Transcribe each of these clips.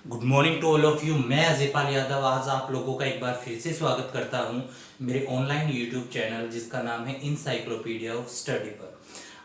Good morning to all of you. मैं अजयपाल यादव आज आप लोगों का एक बार फिर से स्वागत करता हूं मेरे ऑनलाइन यूट्यूब चैनल जिसका नाम है इंसाइक्लोपीडिया ऑफ स्टडी पर।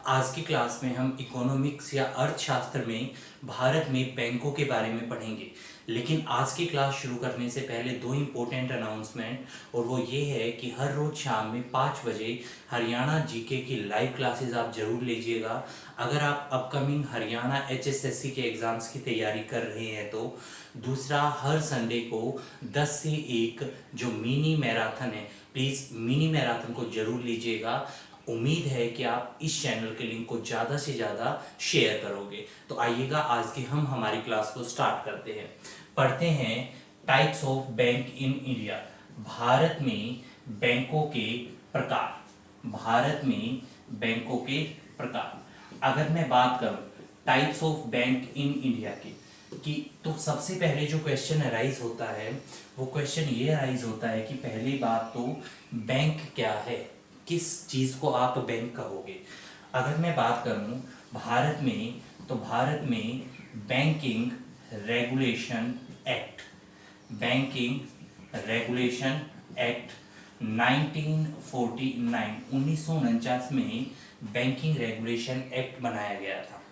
आज की क्लास में हम इकोनॉमिक्स या अर्थशास्त्र में भारत में बैंकों के बारे में पढ़ेंगे। लेकिन आज की क्लास शुरू करने से पहले दो इम्पोर्टेंट अनाउंसमेंट, और वो ये है कि हर रोज शाम में 5 बजे हरियाणा जीके की लाइव क्लासेस आप जरूर लीजिएगा। अगर आप अपकमिंग हरियाणा एचएसएससी के एग्ज़ाम्स की तैयारी कर रहे हैं तो। दूसरा, हर संडे को 10 से 1 जो मिनी मैराथन है, प्लीज़ मिनी मैराथन को जरूर लीजिएगा। उम्मीद है कि आप इस चैनल के लिंक को ज़्यादा से ज़्यादा शेयर करोगे। तो आइएगा आज की हम हमारी क्लास को स्टार्ट करते हैं। पढ़ते हैं types of bank in India. Bharat में बैंकों के प्रकार। भारत में बैंकों के प्रकार। अगर मैं बात करूं types of bank in India की, तो सबसे पहले जो क्वेश्चन अराइज होता है वो क्वेश्चन ये अराइज होता है कि पहली बात तो बैंक क्या है, किस चीज को आप बैंक कहोगे। अगर मैं बात करूं भारत में, तो भारत में banking regulation act, banking regulation act 1949 1949 में बैंकिंग रेगुलेशन एक्ट बनाया गया था।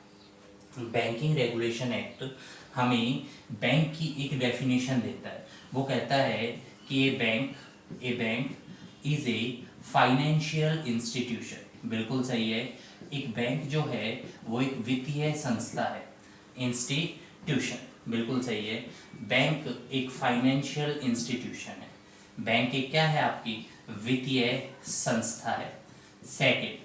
बैंकिंग रेगुलेशन एक्ट हमें बैंक की एक डेफिनेशन देता है। वो कहता है कि a bank is a financial institution. बिल्कुल सही है। एक बैंक जो है वो एक वित्तीय संस्था है। इंस्टीट्यूशन बिल्कुल सही है। बैंक एक फाइनेंशियल इंस्टीट्यूशन है। बैंक एक क्या है? आपकी वित्तीय संस्था है। Second,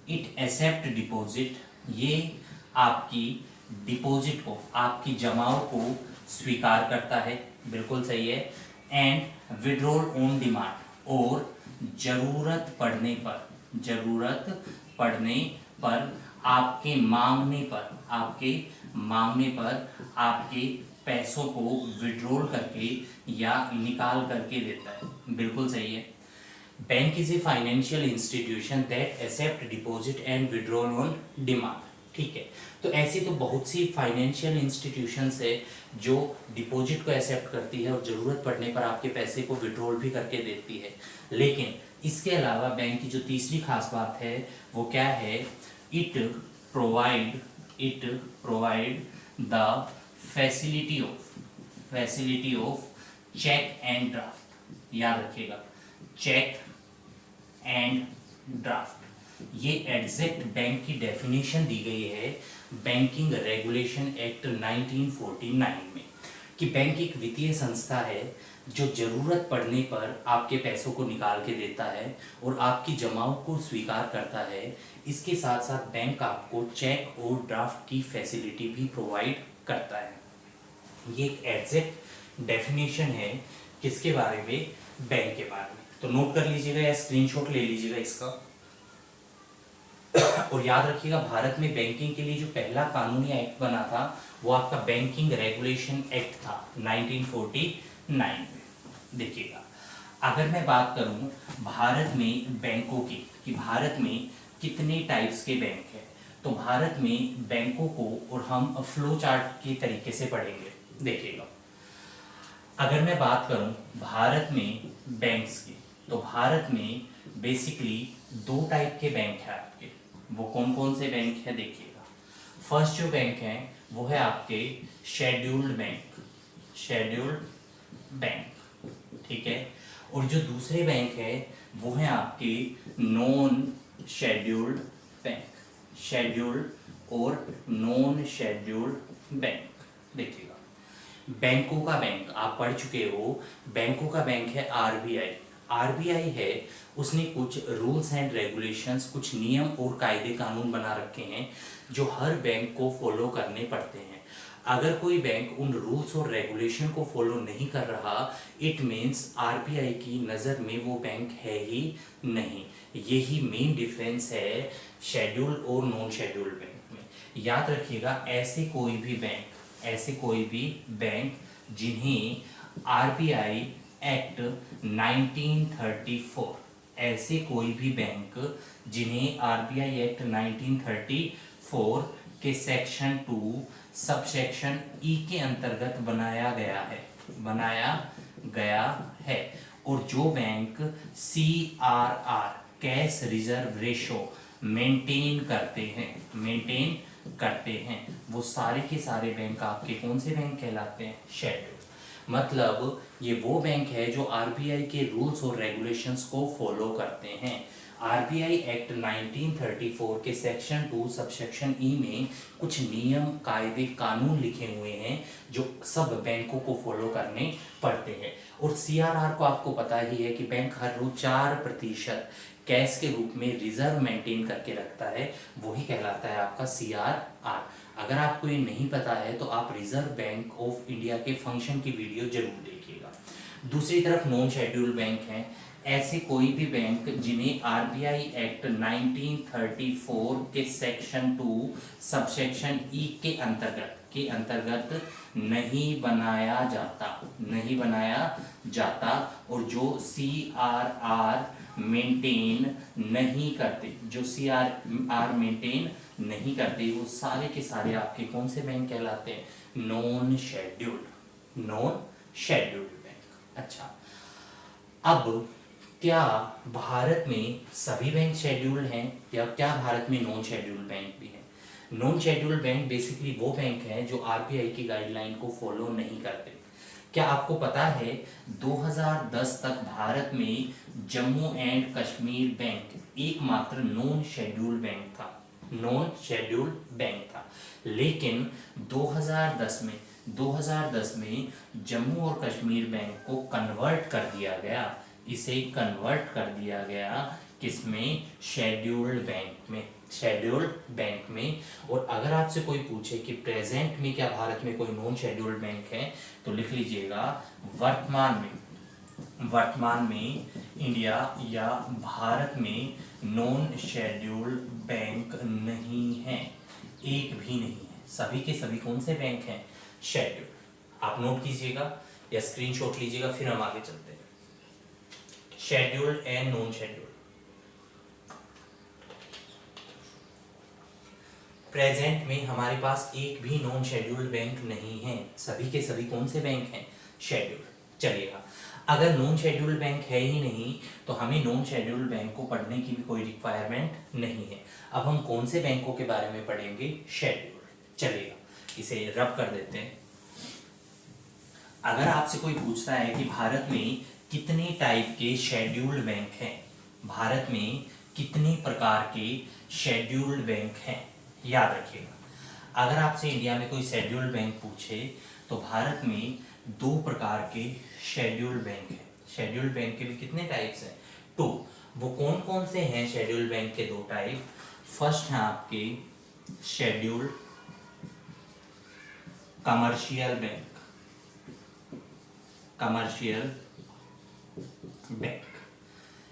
it accept deposit. ये आपकी डिपॉजिट को, आपकी जमाओं को स्वीकार करता है। बिल्कुल सही है। एंड विड्रॉल ऑन डिमांड, और जरूरत पड़ने पर, जरूरत पड़ने पर आपके मांगने पर आपके पैसों को विड्रॉल करके या निकाल करके देता है। बिल्कुल सही है। Bank is a financial institution that accept deposit and withdrawal on demand. ठीक है। तो ऐसी तो बहुत सी फाइनेंशियल इंस्टीट्यूशंस है जो डिपॉजिट को एक्सेप्ट करती है और ज़रूरत पड़ने पर आपके पैसे को विड्रॉल भी करके देती है। लेकिन इसके अलावा बैंक की जो तीसरी खास बात है वो क्या है? It provide the facility of cheque and draft. याद रखिएगा, चेक एंड ड्राफ्ट। ये एग्जैक्ट बैंक की डेफिनेशन दी गई है बैंकिंग रेगुलेशन एक्ट 1949 में, कि बैंक एक वित्तीय संस्था है जो जरूरत पड़ने पर आपके पैसों को निकाल के देता है और आपकी जमाओं को स्वीकार करता है। इसके साथ साथ बैंक आपको चेक और ड्राफ्ट की फैसिलिटी भी प्रोवाइड करता है। ये एक एग्जैक्ट डेफिनेशन है किसके बारे में? बैंक के बारे में। तो नोट कर लीजिएगा या स्क्रीनशॉट ले लीजिएगा इसका। और याद रखिएगा, भारत में बैंकिंग के लिए जो पहला कानूनी एक्ट बना था वो आपका बैंकिंग रेगुलेशन एक्ट था 1949 में। देखिएगा, अगर मैं बात करूं भारत में बैंकों की, कि भारत में कितने टाइप्स के बैंक हैं, तो भारत में बैंकों को और हम फ्लो चार्ट के तरीके से पढ़ेंगे। देखिएगा, अगर मैं बात करूं भारत में बैंक्स की, तो भारत में बेसिकली 2 टाइप के बैंक हैं आपके। वो कौन कौन से बैंक है? देखिएगा, फर्स्ट जो बैंक है वो है आपके शेड्यूल्ड बैंक, ठीक है। और जो दूसरे बैंक है वो है आपके नॉन शेड्यूल्ड बैंक, शेड्यूल्ड और नॉन शेड्यूल्ड बैंक। देखिएगा, बैंकों का बैंक आप पढ़ चुके हो। बैंकों का बैंक है आरबीआई। आरबीआई है, उसने कुछ रूल्स एंड रेगुलेशंस, कुछ नियम और कायदे कानून बना रखे हैं जो हर बैंक को फॉलो करने पड़ते हैं। अगर कोई बैंक उन रूल्स और रेगुलेशन को फॉलो नहीं कर रहा, इट मीन्स आरबीआई की नज़र में वो बैंक है ही नहीं। यही मेन डिफरेंस है शेड्यूल और नॉन शेड्यूल्ड बैंक में। याद रखिएगा, ऐसे कोई भी बैंक जिन्हें आरबीआई एक्ट 1934, ऐसे कोई भी बैंक जिन्हें आरबीआई एक्ट 1934 के सेक्शन 2 सबसेक्शन ई के अंतर्गत बनाया गया है और जो bank CRR cash reserve ratio maintain करते हैं वो सारे के सारे बैंक आपके कौन से बैंक कहलाते हैं? शेड्यूल। मतलब ये वो बैंक है जो RBI के रूल्स और रेगुलेशंस को फॉलो करते हैं। RBI एक्ट 1934 के सेक्शन 2 सबसेक्शन ई में कुछ नियम, कायदे, कानून लिखे हुए हैं जो सब बैंकों को फॉलो करने पड़ते हैं। और CRR को आपको पता ही है कि बैंक हर रोज 4% कैश के रूप में रिजर्व मेंटेन करके रखता है, वही कहलाता है आपका CRR। अगर आपको ये नहीं पता है तो आप रिजर्व बैंक ऑफ इंडिया के फंक्शन की वीडियो जरूर देखिएगा। दूसरी तरफ नॉन शेड्यूल्ड बैंक हैं, ऐसे कोई भी बैंक जिन्हें RBI एक्ट 1934 के सेक्शन 2 सबसेक्शन ई के अंतर्गत नहीं बनाया जाता और जो CRR मेंटेन नहीं करते, वो सारे के सारे आपके कौन से बैंक कहलाते हैं? Non scheduled bank. अच्छा, अब क्या भारत में सभी बैंक शेड्यूल्ड हैं या क्या भारत में नॉन शेड्यूल्ड बैंक भी हैं? नॉन शेड्यूल्ड बैंक बेसिकली वो बैंक हैं जो RBI की गाइडलाइन को फॉलो नहीं करते। क्या आपको पता है 2010 तक भारत में जम्मू एंड कश्मीर बैंक एकमात्र नॉन शेड्यूल्ड बैंक था, लेकिन 2010 में जम्मू और कश्मीर बैंक को कन्वर्ट कर दिया गया किसमें? शेड्यूल्ड बैंक में। और अगर आपसे कोई पूछे कि प्रेजेंट में क्या भारत में कोई नॉन शेड्यूल्ड बैंक है तो लिख लीजिएगा वर्तमान में इंडिया या भारत में नॉन शेड्यूल्ड बैंक नहीं है, एक भी नहीं है। सभी के सभी कौन से बैंक हैं? शेड्यूल्ड। आप नोट कीजिएगा या स्क्रीनशॉट लीजिएगा, फिर हम आगे चलते हैं। Scheduled and non scheduled. Present में हमारे पास एक भी नॉन शेड्यूल्ड बैंक नहीं है, सभी के सभी कौन से बैंक हैं? शेड्यूल्ड। चलिएगा, अगर नॉन शेड्यूल्ड बैंक है ही नहीं तो हमें नॉन शेड्यूल्ड बैंक को पढ़ने की भी कोई रिक्वायरमेंट नहीं है। अब हम कौन से बैंकों के बारे में पढ़ेंगे? शेड्यूल्ड। चलिएगा, इसे रब कर देते हैं। अगर आपसे कोई पूछता है कि भारत में कितने टाइप के शेड्यूल्ड बैंक हैं, भारत में कितने प्रकार के शेड्यूल्ड बैंक हैं, याद रखिएगा। अगर आपसे इंडिया में कोई शेड्यूल्ड बैंक पूछे तो भारत में 2 प्रकार के शेड्यूल्ड बैंक हैं। शेड्यूल्ड बैंक के भी कितने टाइप्स हैं? 2। वो कौन कौन से हैं शेड्यूल्ड बैंक के 2 टाइप? फर्स्ट है आपके scheduled commercial bank.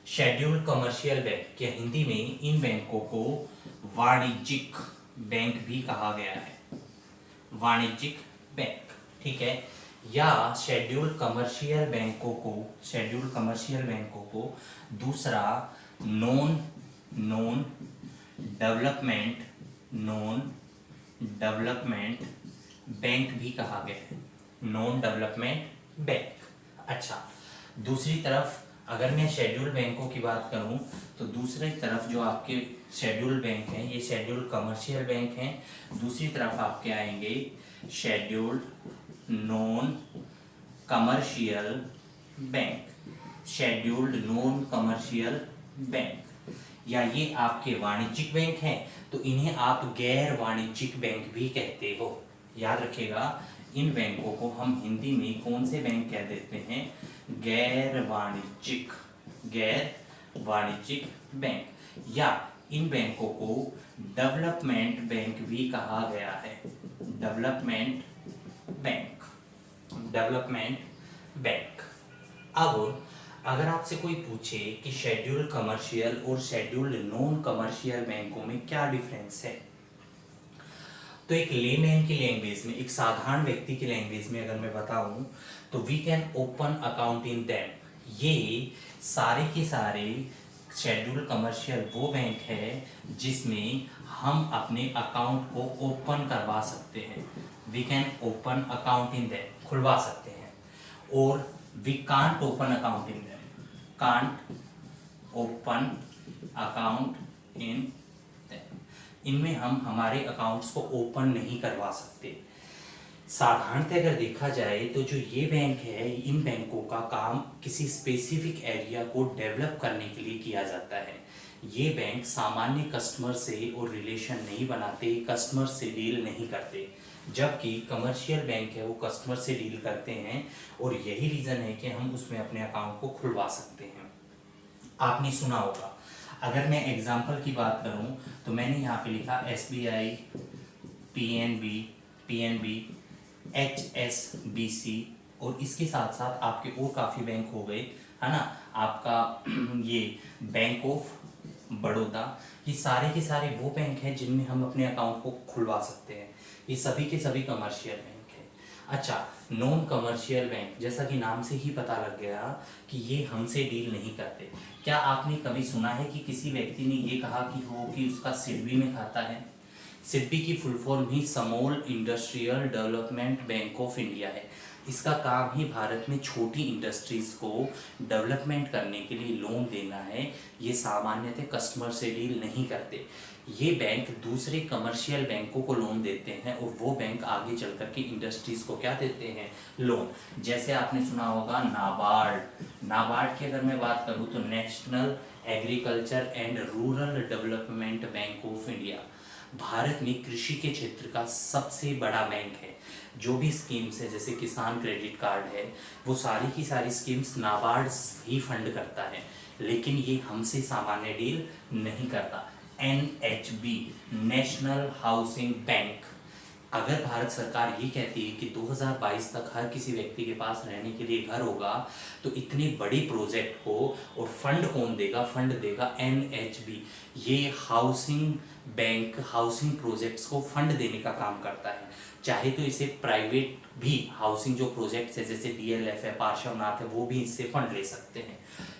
Scheduled commercial bank या हिंदी में इन बैंकों को वाणिज्यिक बैंक भी कहा गया है, वाणिज्यिक बैंक, ठीक है। या शेड्यूल्ड कमर्शियल बैंकों को दूसरा नॉन डेवलपमेंट बैंक भी कहा गया है, नॉन डेवलपमेंट बैंक। अच्छा, दूसरी तरफ अगर मैं शेड्यूल्ड बैंकों की बात करूं तो दूसरी तरफ जो आपके शेड्यूल्ड बैंक हैं ये शेड्यूल्ड कमर्शियल बैंक हैं। दूसरी तरफ आपके आएंगे शेड्यूल्ड नॉन कमर्शियल बैंक, या ये आपके वाणिज्यिक बैंक हैं तो इन्हें आप गैर वाणिज्यिक बैंक भी कहते हो। याद रखिएगा, इन बैंकों को हम हिंदी में कौन से बैंक कह देते हैं? गैर वाणिज्यिक बैंक, या इन बैंकों को डेवलपमेंट बैंक भी कहा गया है, डेवलपमेंट बैंक। अब अगर आपसे कोई पूछे कि शेड्यूल्ड कमर्शियल और शेड्यूल्ड नॉन कमर्शियल बैंकों में क्या डिफरेंस है, तो एक लेमैन की लैंग्वेज में, एक साधारण व्यक्ति की लैंग्वेज में अगर मैं बताऊं तो we can open account in them. ये सारे के सारे शेड्यूल कमर्शियल वो बैंक है जिसमें हम अपने अकाउंट को ओपन करवा सकते हैं। We can open account in that, खुलवा सकते हैं। और we can't open account in that, can't open account in that. इनमें हम हमारे अकाउंट्स को ओपन नहीं करवा सकते। साधारणतः अगर देखा जाए तो जो ये बैंक है, इन बैंकों का काम किसी स्पेसिफिक एरिया को डेवलप करने के लिए किया जाता है। ये बैंक सामान्य कस्टमर से और रिलेशन नहीं बनाते, कस्टमर से डील नहीं करते, जबकि कमर्शियल बैंक है वो कस्टमर से डील करते हैं। और यही रीज़न है कि हम उसमें अपने अकाउंट को खुलवा सकते हैं। आपने सुना होगा, अगर मैं एग्जाम्पल की बात करूं तो मैंने यहाँ पे लिखा SBI, PNB, HSBC, और इसके साथ साथ आपके और काफ़ी बैंक हो गए, है ना। आपका ये बैंक ऑफ बड़ौदा, ये सारे के सारे वो बैंक हैं जिनमें हम अपने अकाउंट को खुलवा सकते हैं। ये सभी के सभी कमर्शियल बैंक हैं। अच्छा, नॉन कमर्शियल बैंक, जैसा कि नाम से ही पता लग गया कि ये हमसे डील नहीं करते। क्या आपने कभी सुना है कि किसी व्यक्ति ने ये कहा कि उसका सिडबी में खाता है? सिडबी की full form he small industrial development bank of India है। इसका काम ही भारत में छोटी इंडस्ट्रीज को डेवलपमेंट करने के लिए लोन देना है। ये सामान्यतः कस्टमर से डील नहीं करते। ये बैंक दूसरे कमर्शियल बैंकों को लोन देते हैं और वो बैंक आगे चल कर के इंडस्ट्रीज को क्या देते हैं? लोन। जैसे आपने सुना होगा नाबार्ड की अगर मैं बात करूँ तो national agriculture and rural development bank of India Bharat में कृषि के क्षेत्र का सबसे बड़ा बैंक है। जो भी स्कीम्स है, जैसे किसान क्रेडिट कार्ड है, वो सारी की सारी स्कीम्स नाबार्ड ही फंड करता है, लेकिन ये हमसे सामान्य डील नहीं करता। NHB, नेशनल हाउसिंग बैंक, अगर भारत सरकार ये कहती है कि 2022 तक हर किसी व्यक्ति के पास रहने के लिए घर होगा, तो इतने बड़े प्रोजेक्ट को और फंड कौन देगा? फंड देगा NHB। ये हाउसिंग बैंक हाउसिंग प्रोजेक्ट्स को फंड देने का काम करता है। चाहे तो इसे प्राइवेट भी हाउसिंग जो प्रोजेक्ट्स है, जैसे DLF है, पार्श्वनाथ है, वो भी इससे फंड ले सकते हैं।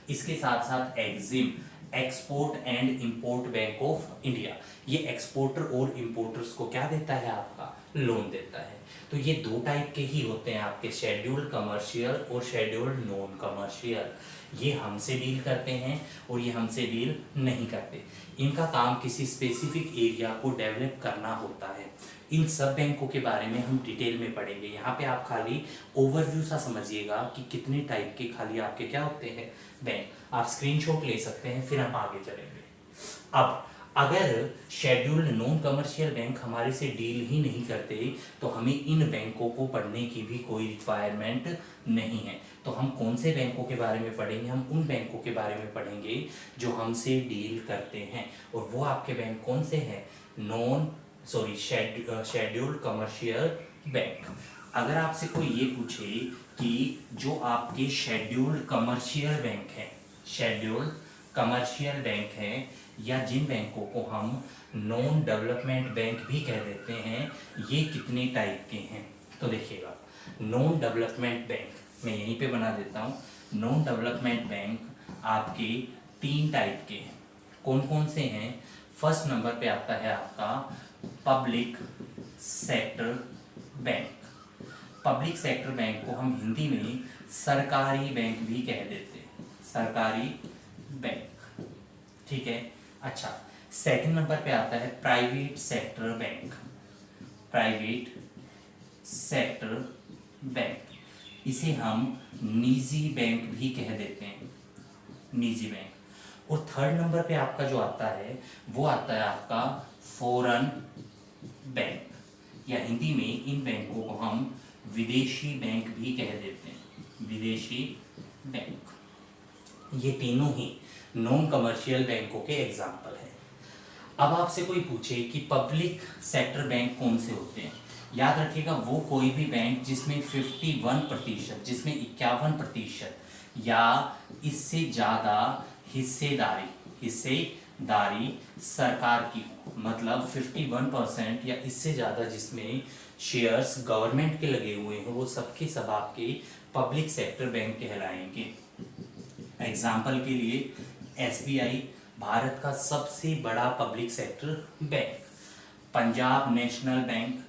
इसके साथ साथ EXIM, export and import bank of India, ये एक्सपोर्टर और इंपोर्टर्स को क्या देता है? आपका लोन देता है। तो ये दो टाइप के ही होते हैं आपके, शेड्यूल्ड कमर्शियल और शेड्यूल्ड नॉन कमर्शियल। ये हमसे डील करते हैं और ये हमसे डील नहीं करते। इनका काम किसी स्पेसिफिक एरिया को डेवलप करना होता है। इन सब बैंकों के बारे में हम डिटेल में पढ़ेंगे। यहाँ पे आप खाली ओवरव्यू सा समझिएगा कि कितने टाइप के खाली आपके क्या होते हैं बैंक। आप स्क्रीनशॉट ले सकते हैं, फिर हम आगे चलेंगे। अब अगर शेड्यूल्ड नॉन कमर्शियल बैंक हमारे से डील ही नहीं करते तो हमें इन बैंकों को पढ़ने की भी कोई रिक्वायरमेंट नहीं है। तो हम कौन से बैंकों के बारे में पढ़ेंगे? हम उन बैंकों के बारे में पढ़ेंगे जो हमसे डील करते हैं। और वो आपके बैंक कौन से हैं? Scheduled commercial bank. अगर आपसे कोई ये पूछे कि जो आपके शेड्यूल्ड कमर्शियल बैंक है, शेड्यूल्ड कमर्शियल बैंक है, या जिन बैंकों को हम नॉन डेवलपमेंट बैंक भी कह देते हैं, ये कितने टाइप के हैं? तो देखिएगा, नॉन डेवलपमेंट बैंक मैं यहीं पे बना देता हूँ। नॉन डेवलपमेंट बैंक आपके 3 टाइप के हैं। कौन कौन से हैं? फर्स्ट नंबर पे आता है आपका public sector bank. Public sector bank को हम हिंदी में सरकारी बैंक भी कह देते हैं, सरकारी बैंक, ठीक है। अच्छा, सेकंड नंबर पे आता है private sector bank, private sector bank, इसे हम निजी बैंक भी कह देते हैं, निजी बैंक। और थर्ड नंबर पे आपका जो आता है वो आता है आपका फॉरेन बैंक, या हिंदी में इन बैंकों को हम विदेशी बैंक भी कह देते हैं, विदेशी बैंक। ये तीनों ही नॉन कमर्शियल बैंकों के एग्जाम्पल हैं। अब आपसे कोई पूछे कि पब्लिक सेक्टर बैंक कौन से होते हैं, याद रखिएगा वो कोई भी बैंक जिसमें 51%, जिसमें 51% या इससे ज़्यादा हिस्सेदारी सरकार की, मतलब 51% या इससे ज़्यादा जिसमें शेयर्स गवर्नमेंट के लगे हुए हैं, वो सबके सब आपके पब्लिक सेक्टर बैंक कहलाएंगे। एग्जाम्पल के लिए एसबीआई भारत का सबसे बड़ा public sector bank, Punjab National Bank,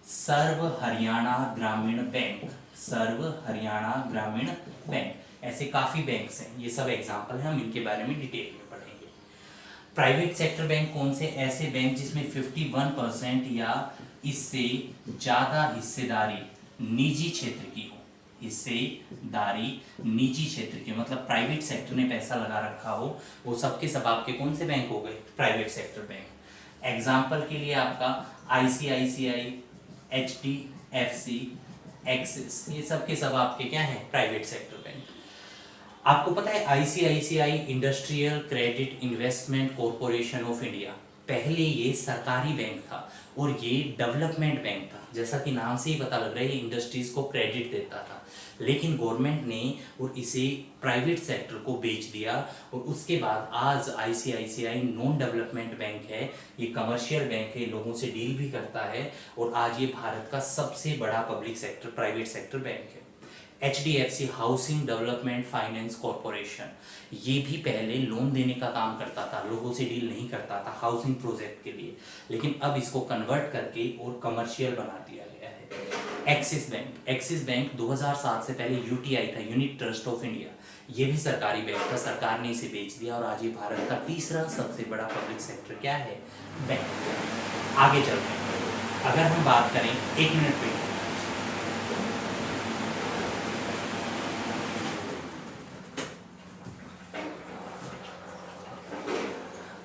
Sarva Haryana Gramin Bank, Sarva Haryana Gramin bank, ऐसे काफी बैंक्स हैं। ये सब एग्जांपल हैं, हम इनके बारे में डिटेल में पढ़ेंगे। प्राइवेट सेक्टर बैंक कौन से? ऐसे बैंक जिसमें 51% या इससे ज्यादा हिस्सेदारी निजी क्षेत्र की हो। हिस्सेदारी निजी क्षेत्र की, मतलब प्राइवेट सेक्टर ने पैसा लगा रखा हो, वो सब के सब आपके कौन से बैंक हो गए? Private sector bank. एग्जाम्पल के लिए आपका आईसीआईसीआई, एचडीएफसी, एक्सिस, ये सब के सब आपके क्या है? Private sector bank. आपको पता है ICICI industrial credit investment corporation of India, पहले ये सरकारी बैंक था और ये डेवलपमेंट बैंक था। जैसा कि नाम से ही पता लग रहा है, ये इंडस्ट्रीज को क्रेडिट देता था, लेकिन गवर्नमेंट ने और इसे प्राइवेट सेक्टर को बेच दिया और उसके बाद आज आईसीआईसीआई नॉन डेवलपमेंट बैंक है। ये कमर्शियल बैंक है, लोगों से डील भी करता है और आज ये भारत का सबसे बड़ा public sector private sector bank है। HDFC Housing Development Finance Corporation, ये भी पहले लोन देने का काम करता था, लोगों से डील नहीं करता था हाउसिंग प्रोजेक्ट के लिए, लेकिन अब इसको कन्वर्ट करके और कमर्शियल बना दिया गया है। एक्सिस बैंक, एक्सिस बैंक 2007 से पहले यूटीआई था, यूनिट ट्रस्ट ऑफ इंडिया, ये भी सरकारी बैंक था, सरकार ने इसे बेच दिया और आज ये भारत का तीसरा सबसे बड़ा पब्लिक सेक्टर क्या है? बैंक। आगे चलते हैं, अगर हम बात करें, एक मिनट पे,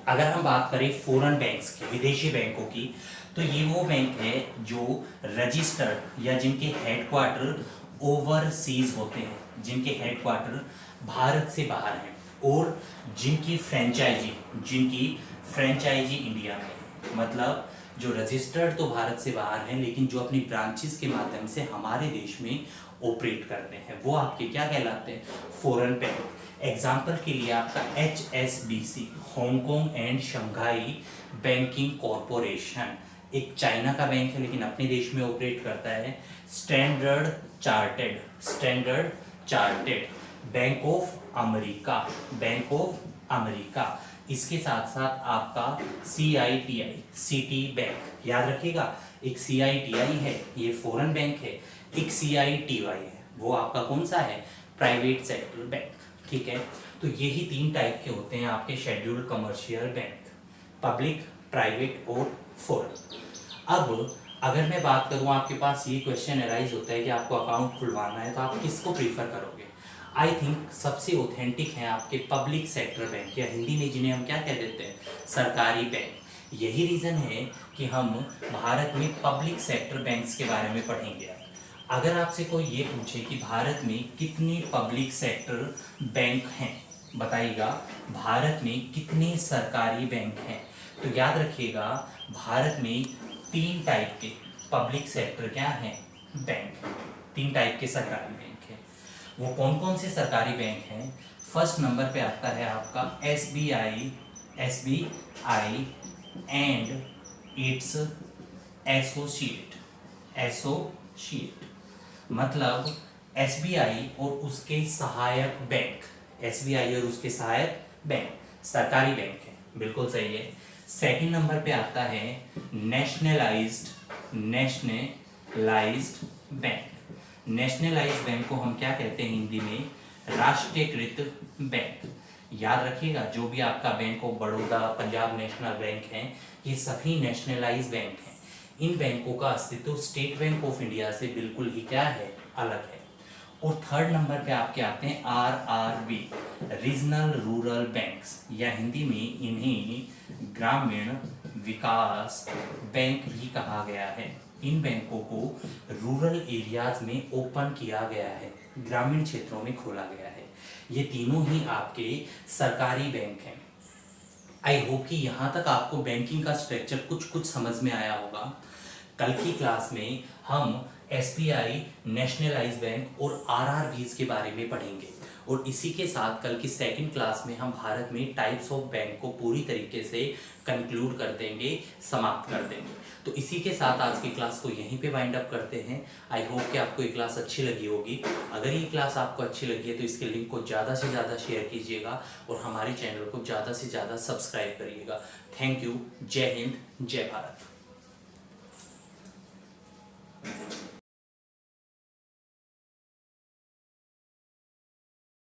अगर हम बात करें फॉरेन बैंक्स की, विदेशी बैंकों की, तो ये वो बैंक है जो रजिस्टर्ड या जिनके हेडक्वार्टर ओवरसीज होते हैं, जिनके हेडक्वार्टर भारत से बाहर हैं और जिनकी फ्रेंचाइजी इंडिया में है। मतलब जो रजिस्टर्ड तो भारत से बाहर हैं, लेकिन जो अपनी ब्रांचेस के माध्यम से हमारे देश में ऑपरेट करते हैं, वो आपके क्या कहलाते हैं? Foreign bank. एग्जाम्पल के लिए आपका HSBC, Hong Kong and Shanghai banking corporation, एक चाइना का बैंक है लेकिन अपने देश में ऑपरेट करता है। Standard chartered bank of America, इसके साथ साथ आपका CITI, सिटी बैंक, याद रखिएगा, एक CITI है, ये फॉरेन बैंक है, एक CITY है, वो आपका कौन सा है? Private sector bank. ठीक है, तो यही 3 टाइप के होते हैं आपके scheduled commercial bank, public, private और फॉरेन। अब अगर मैं बात करूं, आपके पास ये क्वेश्चन अराइज होता है कि आपको अकाउंट खुलवाना है, तो आप किसको प्रीफर करोगे? आई थिंक सबसे ऑथेंटिक है आपके पब्लिक सेक्टर बैंक, या हिंदी में जिन्हें हम क्या कह देते हैं? सरकारी बैंक। यही रीज़न है कि हम भारत में पब्लिक सेक्टर बैंक्स के बारे में पढ़ेंगे। अगर आपसे कोई ये पूछे कि भारत में कितने पब्लिक सेक्टर बैंक हैं, बताइएगा भारत में कितने सरकारी बैंक हैं, तो याद रखिएगा भारत में 3 टाइप के पब्लिक सेक्टर क्या हैं? बैंक। 3 टाइप के सरकारी बैंक हैं। वो कौन कौन से सरकारी बैंक हैं? फर्स्ट नंबर पे आता है आपका SBI एंड इट्स एसोसिएट, मतलब SBI और उसके सहायक बैंक, सरकारी बैंक है, बिल्कुल सही है। सेकंड नंबर पे आता है नेशनलाइज्ड बैंक को हम क्या कहते हैं हिंदी में? राष्ट्रीयकृत बैंक। याद रखिएगा, जो भी आपका bank of Baroda, Punjab National bank है, ये सभी नेशनलाइज्ड बैंक हैं। इन बैंकों का अस्तित्व स्टेट बैंक ऑफ इंडिया से बिल्कुल ही क्या है? अलग है। और थर्ड नंबर पे आपके आते हैं RRB, रीजनल रूरल बैंक्स, या हिंदी में इन्हें ग्रामीण विकास बैंक भी कहा गया है। इन बैंकों को रूरल एरियाज में ओपन किया गया है, ग्रामीण क्षेत्रों में खोला गया है। ये तीनों ही आपके सरकारी बैंक हैं। आई होप कि यहाँ तक आपको बैंकिंग का स्ट्रक्चर कुछ समझ में आया होगा। कल की क्लास में हम SBI, नेशनलाइज्ड बैंक और RRBs के बारे में पढ़ेंगे। और इसी के साथ कल की सेकंड क्लास में हम भारत में टाइप्स ऑफ बैंक को पूरी तरीके से कंक्लूड कर देंगे, समाप्त कर देंगे। तो इसी के साथ आज की क्लास को यहीं पे वाइंड अप करते हैं। आई होप कि आपको ये क्लास अच्छी लगी होगी। अगर ये क्लास आपको अच्छी लगी है तो इसके लिंक को ज़्यादा से ज़्यादा शेयर कीजिएगा और हमारे चैनल को ज़्यादा से ज़्यादा सब्सक्राइब करिएगा। Thank you. जय हिंद, जय भारत।